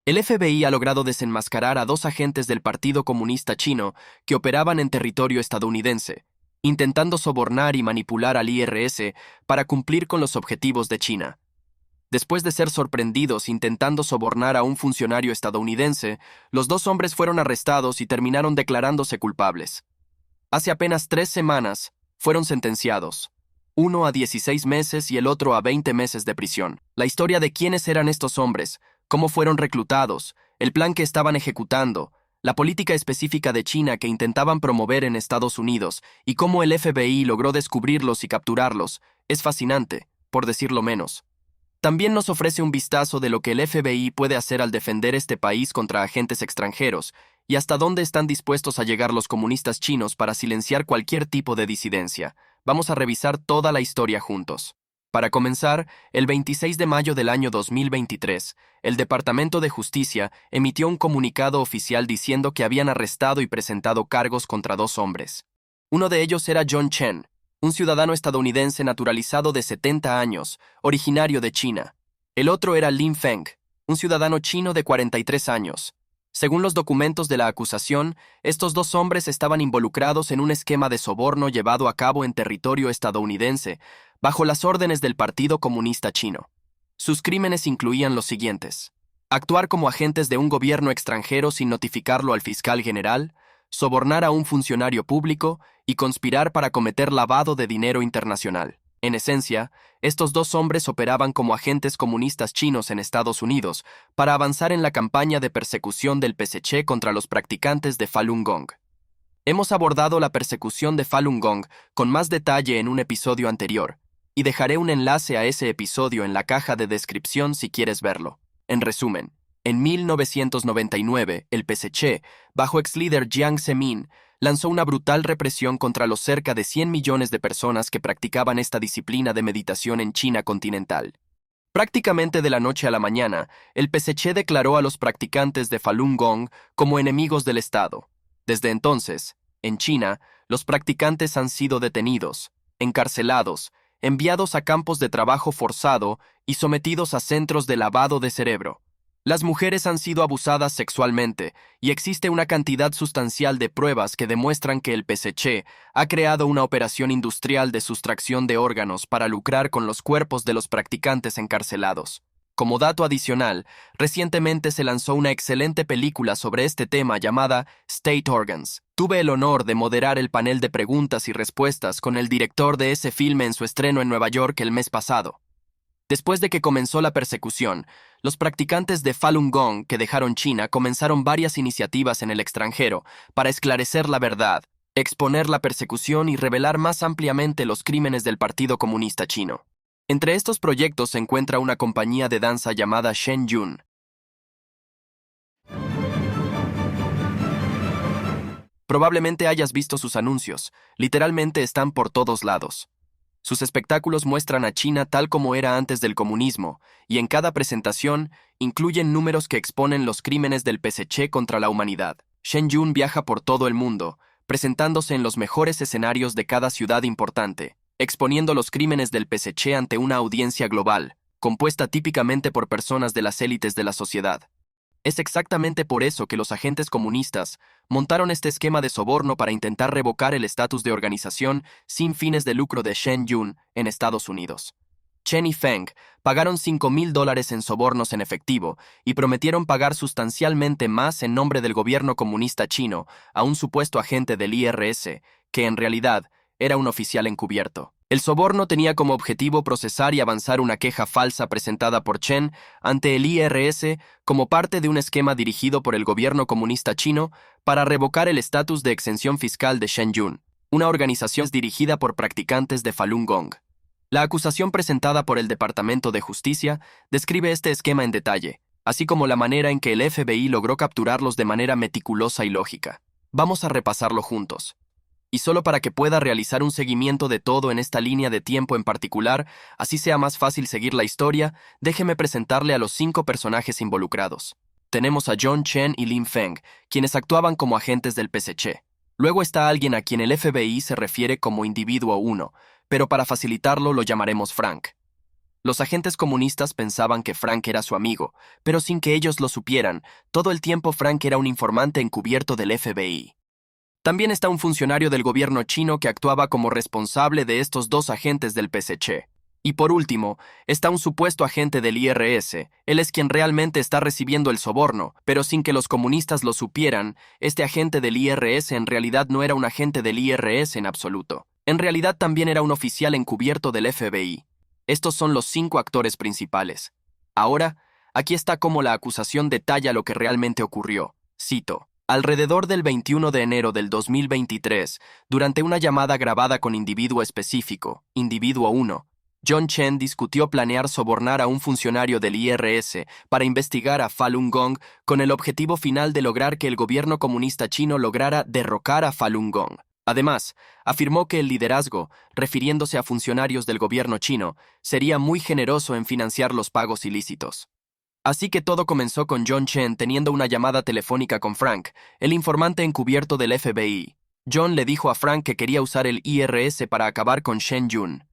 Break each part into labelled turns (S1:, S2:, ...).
S1: El FBI ha logrado desenmascarar a dos agentes del Partido Comunista Chino que operaban en territorio estadounidense, intentando sobornar y manipular al IRS para cumplir con los objetivos de China. Después de ser sorprendidos intentando sobornar a un funcionario estadounidense, los dos hombres fueron arrestados y terminaron declarándose culpables. Hace apenas 3 semanas, fueron sentenciados, uno a 16 meses y el otro a 20 meses de prisión. La historia de quiénes eran estos hombres, cómo fueron reclutados, el plan que estaban ejecutando, la política específica de China que intentaban promover en Estados Unidos y cómo el FBI logró descubrirlos y capturarlos, es fascinante, por decirlo menos. También nos ofrece un vistazo de lo que el FBI puede hacer al defender este país contra agentes extranjeros y hasta dónde están dispuestos a llegar los comunistas chinos para silenciar cualquier tipo de disidencia. Vamos a revisar toda la historia juntos. Para comenzar, el 26 de mayo del año 2023, el Departamento de Justicia emitió un comunicado oficial diciendo que habían arrestado y presentado cargos contra 2 hombres. Uno de ellos era John Chen, un ciudadano estadounidense naturalizado de 70 años, originario de China. El otro era Lin Feng, un ciudadano chino de 43 años. Según los documentos de la acusación, estos 2 hombres estaban involucrados en un esquema de soborno llevado a cabo en territorio estadounidense, bajo las órdenes del Partido Comunista Chino. Sus crímenes incluían los siguientes: actuar como agentes de un gobierno extranjero sin notificarlo al fiscal general, sobornar a un funcionario público y conspirar para cometer lavado de dinero internacional. En esencia, estos 2 hombres operaban como agentes comunistas chinos en Estados Unidos para avanzar en la campaña de persecución del PSC contra los practicantes de Falun Gong. Hemos abordado la persecución de Falun Gong con más detalle en un episodio anterior, y dejaré un enlace a ese episodio en la caja de descripción si quieres verlo. En resumen, en 1999, el PSC, bajo ex-líder Jiang Zemin, lanzó una brutal represión contra los cerca de 100 millones de personas que practicaban esta disciplina de meditación en China continental. Prácticamente de la noche a la mañana, el PSC declaró a los practicantes de Falun Gong como enemigos del Estado. Desde entonces, en China, los practicantes han sido detenidos, encarcelados, enviados a campos de trabajo forzado y sometidos a centros de lavado de cerebro. Las mujeres han sido abusadas sexualmente y existe una cantidad sustancial de pruebas que demuestran que el PSC ha creado una operación industrial de sustracción de órganos para lucrar con los cuerpos de los practicantes encarcelados. Como dato adicional, recientemente se lanzó una excelente película sobre este tema llamada State Organs. Tuve el honor de moderar el panel de preguntas y respuestas con el director de ese filme en su estreno en Nueva York el mes pasado. Después de que comenzó la persecución, los practicantes de Falun Gong que dejaron China comenzaron varias iniciativas en el extranjero para esclarecer la verdad, exponer la persecución y revelar más ampliamente los crímenes del Partido Comunista Chino. Entre estos proyectos se encuentra una compañía de danza llamada Shen Yun. Probablemente hayas visto sus anuncios, literalmente están por todos lados. Sus espectáculos muestran a China tal como era antes del comunismo, y en cada presentación incluyen números que exponen los crímenes del PSC contra la humanidad. Shen Yun viaja por todo el mundo, presentándose en los mejores escenarios de cada ciudad importante, exponiendo los crímenes del PSC ante una audiencia global, compuesta típicamente por personas de las élites de la sociedad. Es exactamente por eso que los agentes comunistas montaron este esquema de soborno para intentar revocar el estatus de organización sin fines de lucro de Shen Yun en Estados Unidos. Chen y Feng pagaron $5,000 en sobornos en efectivo y prometieron pagar sustancialmente más en nombre del gobierno comunista chino a un supuesto agente del IRS, que en realidad era un oficial encubierto. El soborno tenía como objetivo procesar y avanzar una queja falsa presentada por Chen ante el IRS como parte de un esquema dirigido por el gobierno comunista chino para revocar el estatus de exención fiscal de Shen Yun, una organización dirigida por practicantes de Falun Gong. La acusación presentada por el Departamento de Justicia describe este esquema en detalle, así como la manera en que el FBI logró capturarlos de manera meticulosa y lógica. Vamos a repasarlo juntos. Y solo para que pueda realizar un seguimiento de todo en esta línea de tiempo en particular, así sea más fácil seguir la historia, déjeme presentarle a los 5 personajes involucrados. Tenemos a John Chen y Lin Feng, quienes actuaban como agentes del PSC. Luego está alguien a quien el FBI se refiere como individuo 1, pero para facilitarlo lo llamaremos Frank. Los agentes comunistas pensaban que Frank era su amigo, pero sin que ellos lo supieran, todo el tiempo Frank era un informante encubierto del FBI. También está un funcionario del gobierno chino que actuaba como responsable de estos dos agentes del PSC. Y por último, está un supuesto agente del IRS. Él es quien realmente está recibiendo el soborno, pero sin que los comunistas lo supieran, este agente del IRS en realidad no era un agente del IRS en absoluto. En realidad también era un oficial encubierto del FBI. Estos son los 5 actores principales. Ahora, aquí está cómo la acusación detalla lo que realmente ocurrió. Cito. Alrededor del 21 de enero del 2023, durante una llamada grabada con individuo específico, individuo 1, John Chen discutió planear sobornar a un funcionario del IRS para investigar a Falun Gong con el objetivo final de lograr que el gobierno comunista chino lograra derrocar a Falun Gong. Además, afirmó que el liderazgo, refiriéndose a funcionarios del gobierno chino, sería muy generoso en financiar los pagos ilícitos. Así que todo comenzó con John Chen teniendo una llamada telefónica con Frank, el informante encubierto del FBI. John le dijo a Frank que quería usar el IRS para acabar con Shen Yun.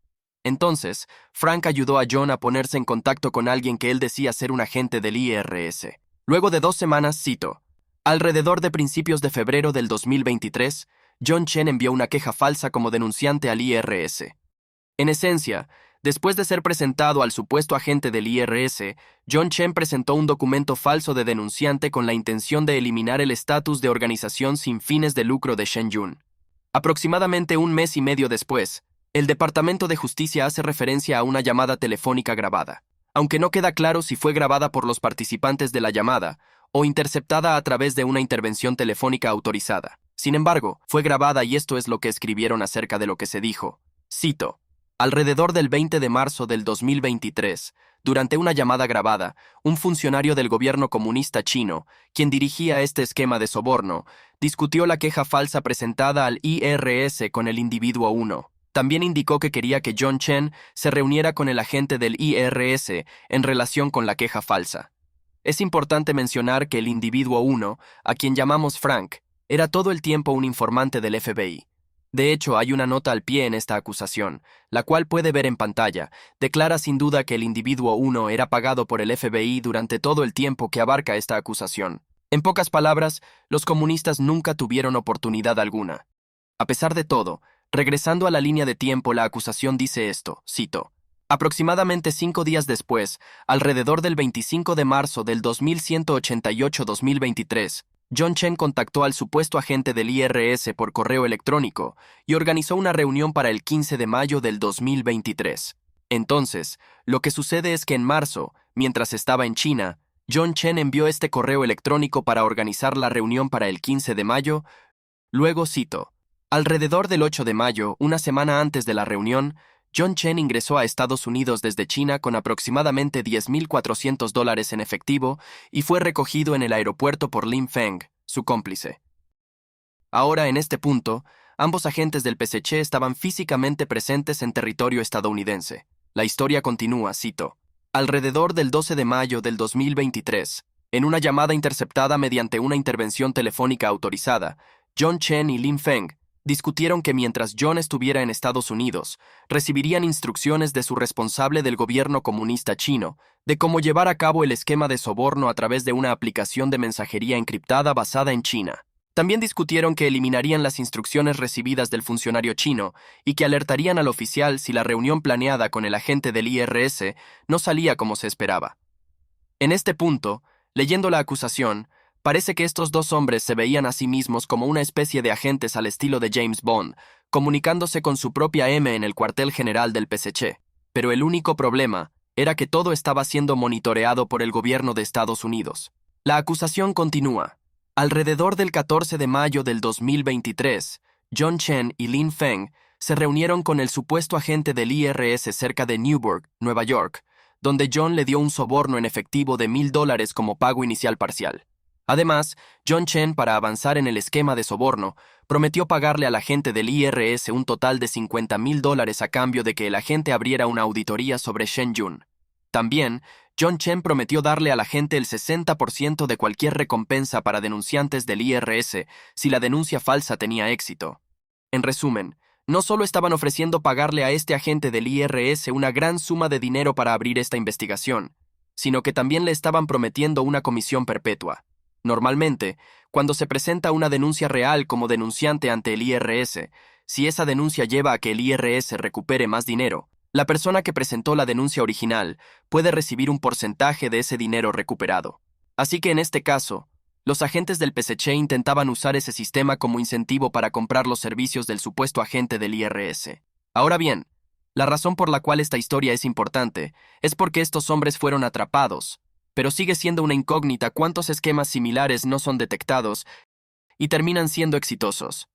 S1: Entonces, Frank ayudó a John a ponerse en contacto con alguien que él decía ser un agente del IRS. Luego de 2 semanas, cito, alrededor de principios de febrero del 2023, John Chen envió una queja falsa como denunciante al IRS. En esencia, después de ser presentado al supuesto agente del IRS, John Chen presentó un documento falso de denunciante con la intención de eliminar el estatus de organización sin fines de lucro de Shen Yun. Aproximadamente un mes y medio después, el Departamento de Justicia hace referencia a una llamada telefónica grabada, aunque no queda claro si fue grabada por los participantes de la llamada o interceptada a través de una intervención telefónica autorizada. Sin embargo, fue grabada y esto es lo que escribieron acerca de lo que se dijo. Cito. Alrededor del 20 de marzo del 2023, durante una llamada grabada, un funcionario del gobierno comunista chino, quien dirigía este esquema de soborno, discutió la queja falsa presentada al IRS con el individuo 1. También indicó que quería que John Chen se reuniera con el agente del IRS en relación con la queja falsa. Es importante mencionar que el individuo 1, a quien llamamos Frank, era todo el tiempo un informante del FBI. De hecho, hay una nota al pie en esta acusación, la cual puede ver en pantalla. Declara sin duda que el individuo 1 era pagado por el FBI durante todo el tiempo que abarca esta acusación. En pocas palabras, los comunistas nunca tuvieron oportunidad alguna. A pesar de todo, regresando a la línea de tiempo, la acusación dice esto, cito. Aproximadamente 5 días después, alrededor del 25 de marzo del 2188-2023, John Chen contactó al supuesto agente del IRS por correo electrónico y organizó una reunión para el 15 de mayo del 2023. Entonces, lo que sucede es que en marzo, mientras estaba en China, John Chen envió este correo electrónico para organizar la reunión para el 15 de mayo. Luego cito. Alrededor del 8 de mayo, una semana antes de la reunión, John Chen ingresó a Estados Unidos desde China con aproximadamente $10,400 en efectivo y fue recogido en el aeropuerto por Lin Feng, su cómplice. Ahora, en este punto, ambos agentes del PSC estaban físicamente presentes en territorio estadounidense. La historia continúa, cito. Alrededor del 12 de mayo del 2023, en una llamada interceptada mediante una intervención telefónica autorizada, John Chen y Lin Feng discutieron que mientras John estuviera en Estados Unidos, recibirían instrucciones de su responsable del gobierno comunista chino de cómo llevar a cabo el esquema de soborno a través de una aplicación de mensajería encriptada basada en China. También discutieron que eliminarían las instrucciones recibidas del funcionario chino y que alertarían al oficial si la reunión planeada con el agente del IRS no salía como se esperaba. En este punto, leyendo la acusación, parece que estos dos hombres se veían a sí mismos como una especie de agentes al estilo de James Bond, comunicándose con su propia M en el cuartel general del PSC. Pero el único problema era que todo estaba siendo monitoreado por el gobierno de Estados Unidos. La acusación continúa. Alrededor del 14 de mayo del 2023, John Chen y Lin Feng se reunieron con el supuesto agente del IRS cerca de Newburgh, Nueva York, donde John le dio un soborno en efectivo de $1,000 como pago inicial parcial. Además, John Chen, para avanzar en el esquema de soborno, prometió pagarle al agente del IRS un total de $50,000 a cambio de que el agente abriera una auditoría sobre Shen Yun. También, John Chen prometió darle al agente el 60% de cualquier recompensa para denunciantes del IRS si la denuncia falsa tenía éxito. En resumen, No solo estaban ofreciendo pagarle a este agente del IRS una gran suma de dinero para abrir esta investigación, sino que también le estaban prometiendo una comisión perpetua. Normalmente, cuando se presenta una denuncia real como denunciante ante el IRS, si esa denuncia lleva a que el IRS recupere más dinero, la persona que presentó la denuncia original puede recibir un porcentaje de ese dinero recuperado. Así que en este caso, los agentes del PSC intentaban usar ese sistema como incentivo para comprar los servicios del supuesto agente del IRS. Ahora bien, la razón por la cual esta historia es importante es porque estos hombres fueron atrapados, pero sigue siendo una incógnita cuántos esquemas similares no son detectados y terminan siendo exitosos.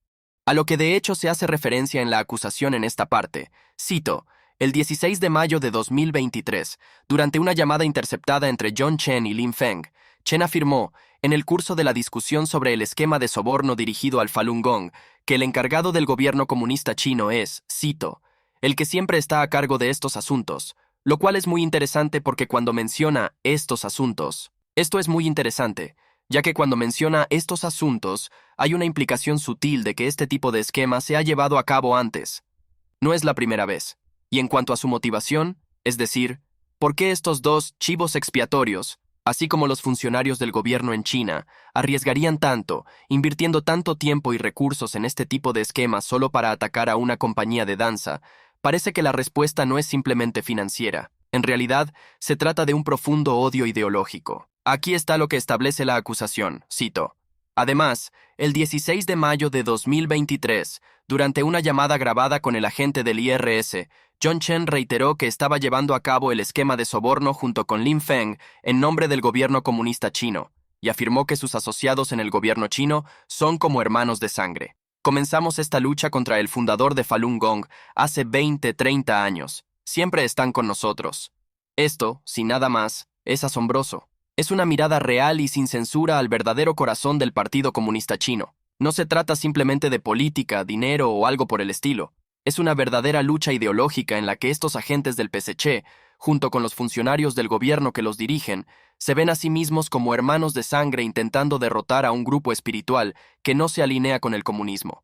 S1: A lo que de hecho se hace referencia en la acusación en esta parte. Cito, el 16 de mayo de 2023, durante una llamada interceptada entre John Chen y Lin Feng, Chen afirmó, en el curso de la discusión sobre el esquema de soborno dirigido al Falun Gong, que el encargado del gobierno comunista chino es, cito, el que siempre está a cargo de estos asuntos, lo cual es muy interesante porque cuando menciona estos asuntos, esto es muy interesante, ya que cuando menciona estos asuntos, hay una implicación sutil de que este tipo de esquema se ha llevado a cabo antes. No es la primera vez. Y en cuanto a su motivación, es decir, ¿por qué estos dos chivos expiatorios, así como los funcionarios del gobierno en China, arriesgarían tanto, invirtiendo tanto tiempo y recursos en este tipo de esquemas solo para atacar a una compañía de danza? Parece que la respuesta no es simplemente financiera. En realidad, se trata de un profundo odio ideológico. Aquí está lo que establece la acusación, cito. Además, el 16 de mayo de 2023, durante una llamada grabada con el agente del IRS, John Chen reiteró que estaba llevando a cabo el esquema de soborno junto con Lin Feng en nombre del gobierno comunista chino, y afirmó que sus asociados en el gobierno chino son como hermanos de sangre. Comenzamos esta lucha contra el fundador de Falun Gong hace 20-30 años. Siempre están con nosotros. Esto, sin nada más, es asombroso. Es una mirada real y sin censura al verdadero corazón del Partido Comunista Chino. No se trata simplemente de política, dinero o algo por el estilo. Es una verdadera lucha ideológica en la que estos agentes del PSC, junto con los funcionarios del gobierno que los dirigen, se ven a sí mismos como hermanos de sangre intentando derrotar a un grupo espiritual que no se alinea con el comunismo.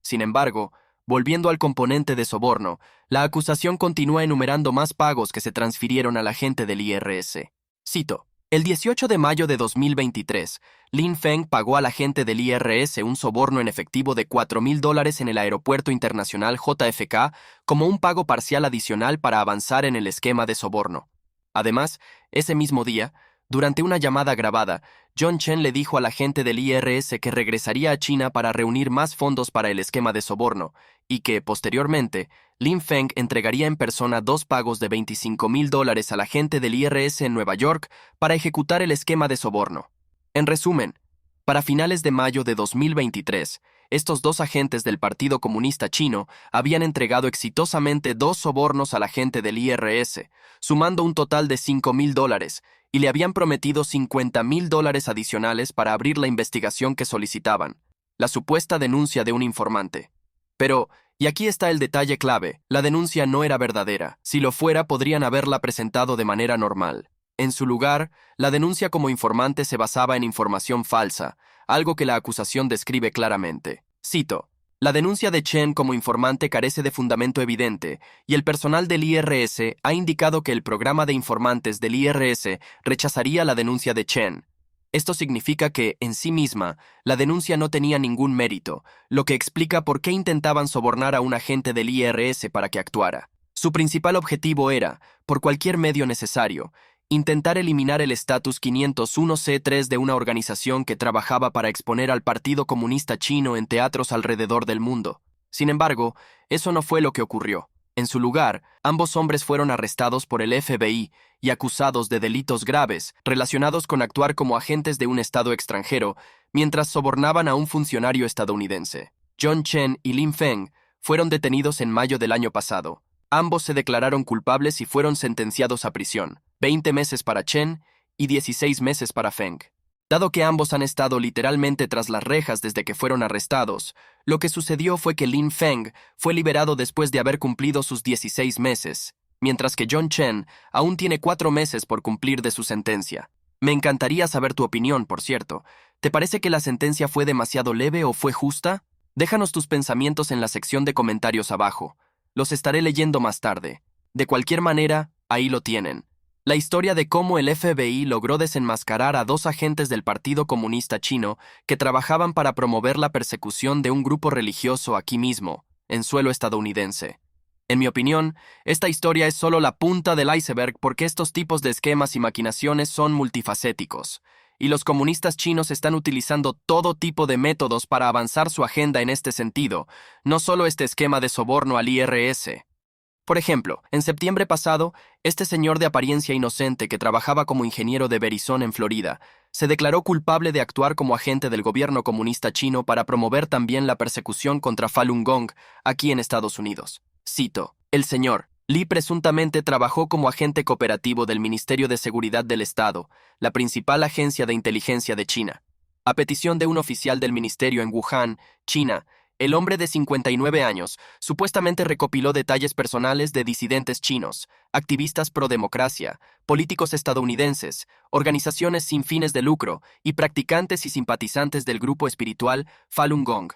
S1: Sin embargo, volviendo al componente de soborno, la acusación continúa enumerando más pagos que se transfirieron al agente del IRS. Cito. El 18 de mayo de 2023, Lin Feng pagó al agente del IRS un soborno en efectivo de $4,000 en el Aeropuerto Internacional JFK como un pago parcial adicional para avanzar en el esquema de soborno. Además, ese mismo día, durante una llamada grabada, John Chen le dijo al agente del IRS que regresaría a China para reunir más fondos para el esquema de soborno y que, posteriormente, Lin Feng entregaría en persona 2 pagos de $25,000 al agente del IRS en Nueva York para ejecutar el esquema de soborno. En resumen, para finales de mayo de 2023, estos dos agentes del Partido Comunista Chino habían entregado exitosamente 2 sobornos al agente del IRS, sumando un total de $5,000, y le habían prometido $50,000 adicionales para abrir la investigación que solicitaban, la supuesta denuncia de un informante. Pero, y aquí está el detalle clave, la denuncia no era verdadera. Si lo fuera, podrían haberla presentado de manera normal. En su lugar, la denuncia como informante se basaba en información falsa, algo que la acusación describe claramente. Cito. La denuncia de Chen como informante carece de fundamento evidente, y el personal del IRS ha indicado que el programa de informantes del IRS rechazaría la denuncia de Chen. Esto significa que, en sí misma, la denuncia no tenía ningún mérito, lo que explica por qué intentaban sobornar a un agente del IRS para que actuara. Su principal objetivo era, por cualquier medio necesario, intentar eliminar el estatus 501c3 de una organización que trabajaba para exponer al Partido Comunista Chino en teatros alrededor del mundo. Sin embargo, eso no fue lo que ocurrió. En su lugar, ambos hombres fueron arrestados por el FBI y acusados de delitos graves relacionados con actuar como agentes de un estado extranjero mientras sobornaban a un funcionario estadounidense. John Chen y Lin Feng fueron detenidos en mayo del año pasado. Ambos se declararon culpables y fueron sentenciados a prisión, 20 meses para Chen y 16 meses para Feng. Dado que ambos han estado literalmente tras las rejas desde que fueron arrestados, lo que sucedió fue que Lin Feng fue liberado después de haber cumplido sus 16 meses, mientras que John Chen aún tiene 4 meses por cumplir de su sentencia. Me encantaría saber tu opinión, por cierto. ¿Te parece que la sentencia fue demasiado leve o fue justa? Déjanos tus pensamientos en la sección de comentarios abajo. Los estaré leyendo más tarde. De cualquier manera, ahí lo tienen. La historia de cómo el FBI logró desenmascarar a dos agentes del Partido Comunista Chino que trabajaban para promover la persecución de un grupo religioso aquí mismo, en suelo estadounidense. En mi opinión, esta historia es solo la punta del iceberg porque estos tipos de esquemas y maquinaciones son multifacéticos, y los comunistas chinos están utilizando todo tipo de métodos para avanzar su agenda en este sentido, no solo este esquema de soborno al IRS. Por ejemplo, en septiembre pasado, este señor de apariencia inocente que trabajaba como ingeniero de Verizon en Florida, se declaró culpable de actuar como agente del gobierno comunista chino para promover también la persecución contra Falun Gong aquí en Estados Unidos. Cito, el señor Li presuntamente trabajó como agente cooperativo del Ministerio de Seguridad del Estado, la principal agencia de inteligencia de China. A petición de un oficial del ministerio en Wuhan, China, el hombre de 59 años supuestamente recopiló detalles personales de disidentes chinos, activistas pro democracia, políticos estadounidenses, organizaciones sin fines de lucro y practicantes y simpatizantes del grupo espiritual Falun Gong.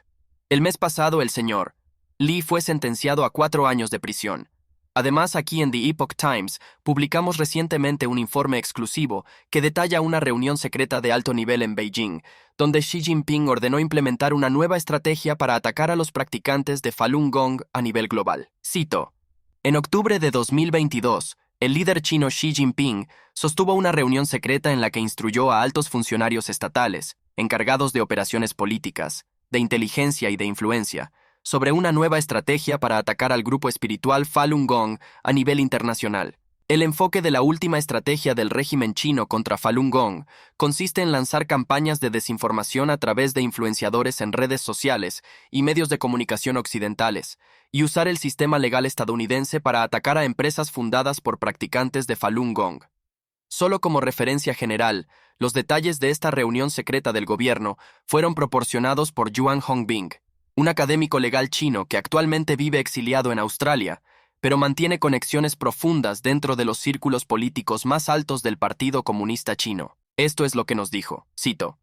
S1: El mes pasado el señor Li fue sentenciado a 4 años de prisión. Además, aquí en The Epoch Times publicamos recientemente un informe exclusivo que detalla una reunión secreta de alto nivel en Beijing, donde Xi Jinping ordenó implementar una nueva estrategia para atacar a los practicantes de Falun Gong a nivel global. Cito, en octubre de 2022, el líder chino Xi Jinping sostuvo una reunión secreta en la que instruyó a altos funcionarios estatales, encargados de operaciones políticas, de inteligencia y de influencia, sobre una nueva estrategia para atacar al grupo espiritual Falun Gong a nivel internacional. El enfoque de la última estrategia del régimen chino contra Falun Gong consiste en lanzar campañas de desinformación a través de influenciadores en redes sociales y medios de comunicación occidentales, y usar el sistema legal estadounidense para atacar a empresas fundadas por practicantes de Falun Gong. Solo como referencia general, los detalles de esta reunión secreta del gobierno fueron proporcionados por Yuan Hongbing, un académico legal chino que actualmente vive exiliado en Australia, pero mantiene conexiones profundas dentro de los círculos políticos más altos del Partido Comunista Chino. Esto es lo que nos dijo, cito,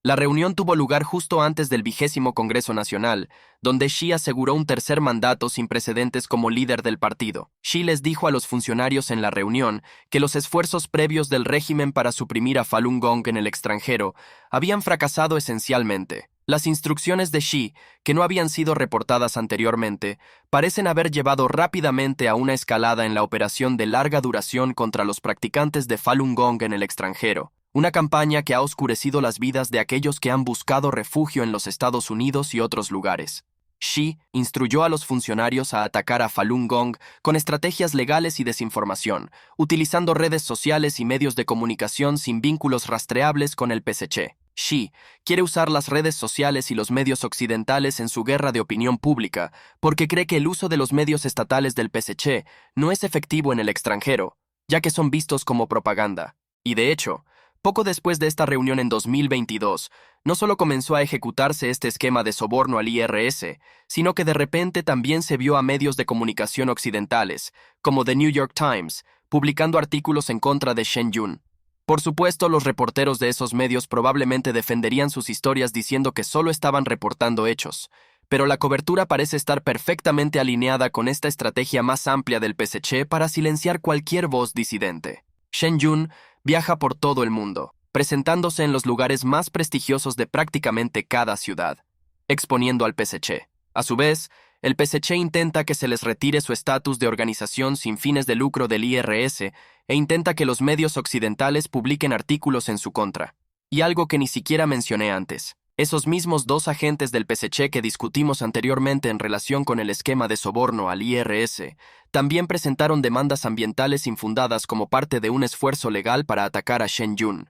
S1: la reunión tuvo lugar justo antes del 20º Congreso Nacional, donde Xi aseguró un tercer mandato sin precedentes como líder del partido. Xi les dijo a los funcionarios en la reunión que los esfuerzos previos del régimen para suprimir a Falun Gong en el extranjero habían fracasado esencialmente. Las instrucciones de Xi, que no habían sido reportadas anteriormente, parecen haber llevado rápidamente a una escalada en la operación de larga duración contra los practicantes de Falun Gong en el extranjero, una campaña que ha oscurecido las vidas de aquellos que han buscado refugio en los Estados Unidos y otros lugares. Xi instruyó a los funcionarios a atacar a Falun Gong con estrategias legales y desinformación, utilizando redes sociales y medios de comunicación sin vínculos rastreables con el PSC. Xi quiere usar las redes sociales y los medios occidentales en su guerra de opinión pública porque cree que el uso de los medios estatales del PSC no es efectivo en el extranjero, ya que son vistos como propaganda. Y de hecho, poco después de esta reunión en 2022, no solo comenzó a ejecutarse este esquema de soborno al IRS, sino que de repente también se vio a medios de comunicación occidentales, como The New York Times, publicando artículos en contra de Shen Yun. Por supuesto, los reporteros de esos medios probablemente defenderían sus historias diciendo que solo estaban reportando hechos, pero la cobertura parece estar perfectamente alineada con esta estrategia más amplia del PSC para silenciar cualquier voz disidente. Shen Yun viaja por todo el mundo, presentándose en los lugares más prestigiosos de prácticamente cada ciudad, exponiendo al PSC. A su vez, el PSC intenta que se les retire su estatus de organización sin fines de lucro del IRS e intenta que los medios occidentales publiquen artículos en su contra. Y algo que ni siquiera mencioné antes. Esos mismos dos agentes del PSC que discutimos anteriormente en relación con el esquema de soborno al IRS, también presentaron demandas ambientales infundadas como parte de un esfuerzo legal para atacar a Shen Yun.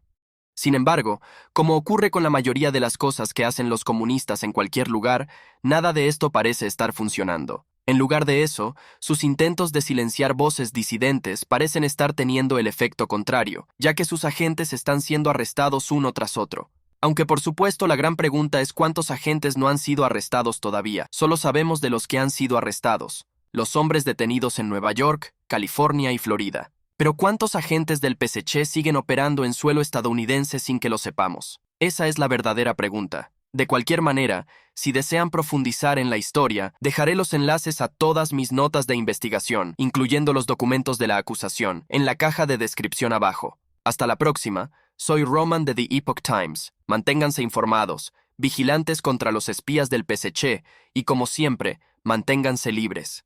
S1: Sin embargo, como ocurre con la mayoría de las cosas que hacen los comunistas en cualquier lugar, nada de esto parece estar funcionando. En lugar de eso, sus intentos de silenciar voces disidentes parecen estar teniendo el efecto contrario, ya que sus agentes están siendo arrestados uno tras otro. Aunque por supuesto la gran pregunta es cuántos agentes no han sido arrestados todavía. Solo sabemos de los que han sido arrestados, los hombres detenidos en Nueva York, California y Florida. Pero ¿cuántos agentes del PSC siguen operando en suelo estadounidense sin que lo sepamos? Esa es la verdadera pregunta. De cualquier manera, si desean profundizar en la historia, dejaré los enlaces a todas mis notas de investigación, incluyendo los documentos de la acusación, en la caja de descripción abajo. Hasta la próxima, soy Roman de The Epoch Times. Manténganse informados, vigilantes contra los espías del PSC y, como siempre, manténganse libres.